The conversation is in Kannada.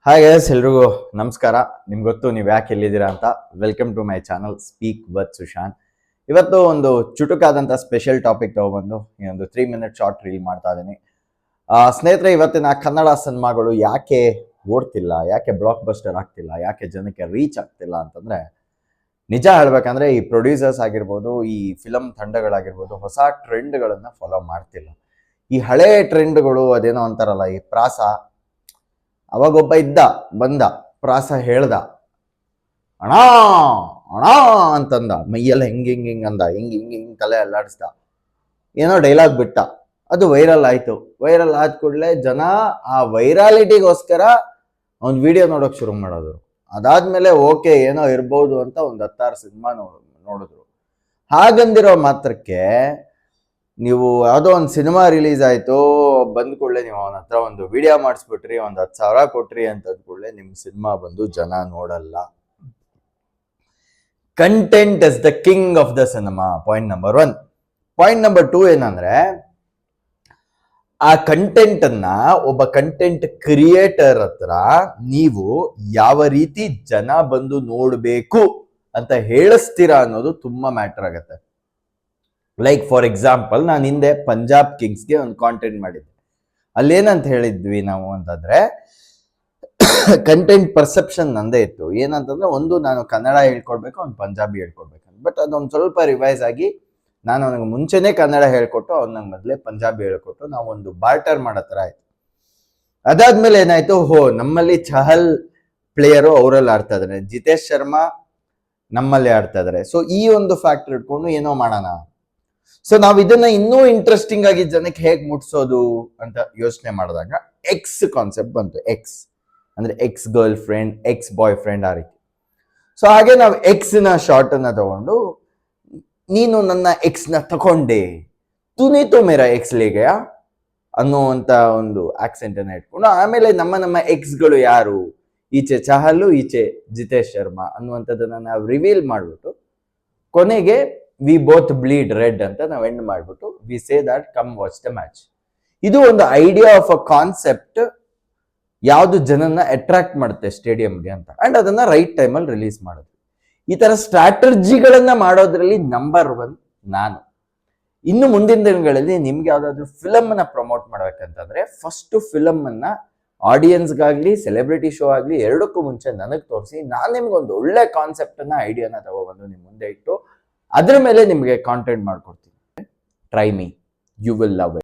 ಹಾಯ್ ಗೈಸ್, ಎಲ್ರಿಗೂ ನಮಸ್ಕಾರ. ನಿಮ್ಗೆ ಗೊತ್ತು ನೀವು ಯಾಕೆ ಎಲ್ಲಿದ್ದೀರಾ ಅಂತ. Welcome to my channel speak with Sushant. ಇವತ್ತು ಒಂದು ಚುಟುಕಾದಂಥ ಸ್ಪೆಷಲ್ ಟಾಪಿಕ್ ತಗೊಬಂದು ಈ ಒಂದು 3 minute ಶಾರ್ಟ್ ರೀಲ್ ಮಾಡ್ತಾ ಇದ್ದೀನಿ. ಸ್ನೇಹಿತರೆ, ಇವತ್ತಿನ ಕನ್ನಡ ಸಿನಿಮಾಗಳು ಯಾಕೆ ಓಡ್ತಿಲ್ಲ, ಯಾಕೆ ಬ್ಲಾಕ್ ಬಸ್ಟರ್ ಆಗ್ತಿಲ್ಲ, ಯಾಕೆ ಜನಕ್ಕೆ ರೀಚ್ ಆಗ್ತಿಲ್ಲ ಅಂತಂದ್ರೆ, ನಿಜ ಹೇಳ್ಬೇಕಂದ್ರೆ ಈ ಪ್ರೊಡ್ಯೂಸರ್ಸ್ ಆಗಿರ್ಬೋದು, ಈ ಫಿಲಮ್ ತಂಡಗಳಾಗಿರ್ಬೋದು, ಹೊಸ ಟ್ರೆಂಡ್ಗಳನ್ನ ಫಾಲೋ ಮಾಡ್ತಿಲ್ಲ. ಈ ಹಳೆ ಟ್ರೆಂಡ್ಗಳು ಅದೇನೋ ಅಂತಾರಲ್ಲ, ಈ ಪ್ರಾಸ, ಅವಾಗೊಬ್ಬ ಇದ್ದ, ಬಂದ, ಪ್ರಾಸ ಹೇಳ್ದ, ಅಣ ಅಣ ಅಂತಂದ, ಮೈಯೆಲ್ಲ ಹಿಂಗ್ ಅಂದ, ಹಿಂಗ್ ತಲೆ ಅಲ್ಲಾಡಿಸ್ದ, ಏನೋ ಡೈಲಾಗ್ ಬಿಟ್ಟ, ಅದು ವೈರಲ್ ಆಯ್ತು. ವೈರಲ್ ಆದ ಕೂಡಲೇ ಜನ ಆ ವೈರಾಲಿಟಿಗೋಸ್ಕರ ಒಂದು ವಿಡಿಯೋ ನೋಡೋಕೆ ಶುರು ಮಾಡೋದು. ಅದಾದ್ಮೇಲೆ ಓಕೆ ಏನೋ ಇರ್ಬೋದು ಅಂತ ಒಂದು 10-6 ಸಿನಿಮಾ ನೋಡಿದ್ರು. ಹಾಗಂದಿರೋ ಮಾತ್ರಕ್ಕೆ ನೀವು ಯಾವುದೋ ಒಂದು ಸಿನಿಮಾ ರಿಲೀಸ್ ಆಯ್ತು, ಬಂದ ಕೂಡಲೇ ನೀವು ಅವನ ಹತ್ರ ಒಂದು ವಿಡಿಯೋ ಮಾಡಿಸ್ಬಿಟ್ರಿ, ಒಂದು 10,000 ಕೊಟ್ರಿ ಅಂತಂದ ಕೂಡಲೇ ನಿಮ್ಮ ಸಿನಿಮಾ ಬಂದು ಜನ ನೋಡಲ್ಲ. Content is the king of the cinema, point number 1. Point number 2 ಏನಂದ್ರೆ, ಆ ಕಂಟೆಂಟ್ ಅನ್ನ ಒಬ್ಬ ಕಂಟೆಂಟ್ ಕ್ರಿಯೇಟರ್ ಹತ್ರ ನೀವು ಯಾವ ರೀತಿ ಜನ ಬಂದು ನೋಡ್ಬೇಕು ಅಂತ ಹೇಳಿಸ್ತೀರಾ ಅನ್ನೋದು ತುಂಬಾ ಮ್ಯಾಟರ್ ಆಗತ್ತೆ. ಲೈಕ್ ಫಾರ್ ಎಕ್ಸಾಂಪಲ್, ನಾನು ಹಿಂದೆ ಪಂಜಾಬ್ ಕಿಂಗ್ಸ್ಗೆ ಒಂದು ಕಾಂಟೆಂಟ್ ಮಾಡಿದ್ದೆ. ಅಲ್ಲೇನಂತ ಹೇಳಿದ್ವಿ ನಾವು ಅಂತಂದ್ರೆ, ಕಂಟೆಂಟ್ ಪರ್ಸೆಪ್ಷನ್ ನಂದೇ ಇತ್ತು. ಏನಂತಂದ್ರೆ, ಒಂದು ನಾನು ಕನ್ನಡ ಹೇಳ್ಕೊಡ್ಬೇಕು, ಅವ್ನು ಪಂಜಾಬಿ ಹೇಳ್ಕೊಡ್ಬೇಕು. ಬಟ್ ಅದೊಂದು ಸ್ವಲ್ಪ ರಿವೈಸ್ ಆಗಿ, ನಾನು ಅವನಿಗೆ ಮುಂಚೆನೆ ಕನ್ನಡ ಹೇಳ್ಕೊಟ್ಟು, ಅವ್ನು ನಂಗೆ ಮೊದಲೇ ಪಂಜಾಬಿ ಹೇಳ್ಕೊಟ್ಟು, ನಾವು ಒಂದು ಬಾರ್ಟರ್ ಮಾಡೋ ಥರ ಆಯ್ತು. ಅದಾದ್ಮೇಲೆ ಏನಾಯ್ತು, ನಮ್ಮಲ್ಲಿ ಚಹಲ್ ಪ್ಲೇಯರು ಅವರಲ್ಲಿ ಆಡ್ತಾ ಇದಾರೆ, ಜಿತೇಶ್ ಶರ್ಮಾ ನಮ್ಮಲ್ಲಿ ಆಡ್ತಾ ಇದಾರೆ. ಸೊ ಈ ಒಂದು ಫ್ಯಾಕ್ಟರ್ ಇಟ್ಕೊಂಡು ಏನೋ ಮಾಡೋಣ. ಸೊ ನಾವ್ ಇದನ್ನ ಇನ್ನೂ ಇಂಟ್ರೆಸ್ಟಿಂಗ್ ಆಗಿ ಜನಕ್ಕೆ ಹೇಗ್ ಮುಟ್ಸೋದು ಅಂತ ಯೋಚನೆ ಮಾಡಿದಾಗ ಎಕ್ಸ್ ಕಾನ್ಸೆಪ್ಟ್ ಬಂತು. ಎಕ್ಸ್ ಅಂದ್ರೆ X girl friend, X boy friend, ಆ ರೀತಿ. ಸೊ ಹಾಗೆ ನಾವು ಎಕ್ಸ್ ನ ಶಾರ್ಟ್ ಅನ್ನ ತಗೊಂಡು, ನೀನು ನನ್ನ ಎಕ್ಸ್ ನ ತಕೊಂಡೆ, ತುನೀತು ಮೇರಾ ಎಕ್ಸ್ ಲೇಗೆ ಅನ್ನುವಂತ ಒಂದು ಆಕ್ಸೆಂಟ್ ಅನ್ನ ಇಟ್ಕೊಂಡು, ಆಮೇಲೆ ನಮ್ಮ ಎಕ್ಸ್ ಗಳು ಯಾರು, ಈಚೆ ಚಹಲು, ಈಚೆ ಜಿತೇಶ್ ಶರ್ಮಾ ಅನ್ನುವಂಥದ್ದನ್ನ ನಾವು ರಿವೀಲ್ ಮಾಡ್ಬಿಟ್ಟು, ಕೊನೆಗೆ ವಿ ಬೋತ್ ಬ್ಲೀಡ್ ರೆಡ್ ಅಂತ ನಾವು ಎಂಡ್ ಮಾಡ್ಬಿಟ್ಟು we say that come watch the match. ಇದು ಒಂದು ಐಡಿಯಾ ಆಫ್ ಅ ಕಾನ್ಸೆಪ್ಟ್, ಯಾವ್ದು ಜನನ್ನ ಅಟ್ರಾಕ್ಟ್ ಮಾಡುತ್ತೆ ಸ್ಟೇಡಿಯಂಗೆ ಅಂತ, ಅಂಡ್ ಅದನ್ನ ರೈಟ್ ಟೈಮಲ್ಲಿ ರಿಲೀಸ್ ಮಾಡೋದು. ಈ ತರ ಸ್ಟ್ರಾಟಜಿಗಳನ್ನ ಮಾಡೋದ್ರಲ್ಲಿ ನಂಬರ್ 1 ನಾನು. ಇನ್ನು ಮುಂದಿನ ದಿನಗಳಲ್ಲಿ ನಿಮ್ಗೆ ಯಾವ್ದಾದ್ರು ಫಿಲಮ್ ಅನ್ನ ಪ್ರಮೋಟ್ ಮಾಡ್ಬೇಕಂತಂದ್ರೆ, ಫಸ್ಟ್ ಫಿಲಮ್ ಅನ್ನ ಆಡಿಯನ್ಸ್ಗಾಗ್ಲಿ ಸೆಲೆಬ್ರಿಟಿ ಶೋ ಆಗ್ಲಿ ಎರಡಕ್ಕೂ ಮುಂಚೆ ನನಗೆ ತೋರಿಸಿ, ನಾನು ನಿಮ್ಗೆ ಒಂದು ಒಳ್ಳೆ ಕಾನ್ಸೆಪ್ಟ್ ಅನ್ನ ಐಡಿಯಾನ ತಗೊಬಂದು ನಿಮ್ ಮುಂದೆ ಇಟ್ಟು ಅದ್ರ ಮೇಲೆ ನಿಮಗೆ ಕಾಂಟೆಂಟ್ ಮಾಡ್ಕೊಡ್ತೀನಿ. Try me, you will love it.